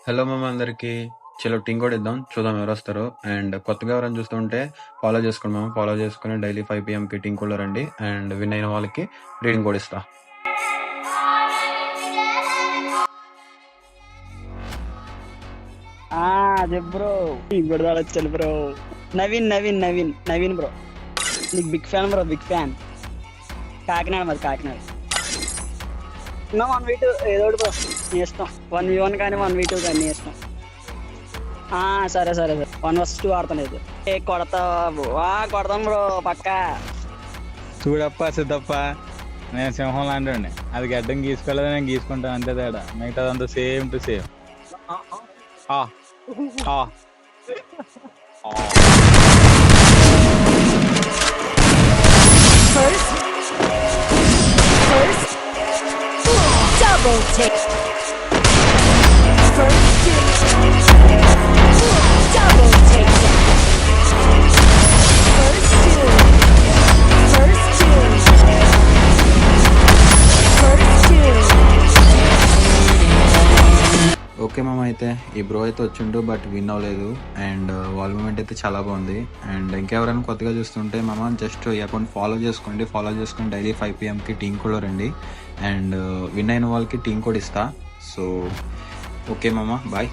Hello మామ అందరికి. చలో టీం కూడా ఇద్దాం, చూద్దాం ఎవరు వస్తారు. అండ్ కొత్తగా ఎవరైనా చూస్తుంటే ఫాలో చేసుకోండి మామ. ఫాలో చేసుకుని డైలీ 5 PM టీం కూడా రండి. అండ్ విన్ అయిన వాళ్ళకి రీడింగ్ కూడా ఇస్తా. అదే బ్రో ఇప్పుడు వచ్చాను బ్రో. నవీన్ నవీన్ నవీన్ నవీన్ బ్రో, నీకు big fan bro, big fan. Kakinada మరి, కాకినాడ. 1v2 ఏదో ఒకటి బ్రో, నీ ఇష్టం. 1v1 కానీ 1v2 కానీ నీ ఇష్టం. సరే సరే సరే, 1vs2 ఆడతాను. అయితే కొడతాం బ్రో పక్క. చూడప్ప సిద్ధప్ప, నేను సింహం లాంటి అది గడ్డం గీసుకోలేదు, నేను గీసుకుంటాను అంతే తేడా. మిగతాదంతా same to same. Double take. First two. Double take. First two. First two. First two. Okay మామ, అయితే ఈ బ్రో అయితే వచ్చిండు బట్ విన్ అవ్వలేదు. అండ్ వాళ్ళ మూమెంట్ అయితే చాలా బాగుంది. అండ్ ఇంకెవరైనా కొత్తగా చూస్తుంటే మామ జస్ట్ ఈ అకౌంట్ ఫాలో చేసుకొని డైలీ 5 PM టీం కూడా రండి. అండ్ విన్ అయిన వాళ్ళకి టీం కూడా ఇస్తా. సో ఓకే మామ, బాయ్.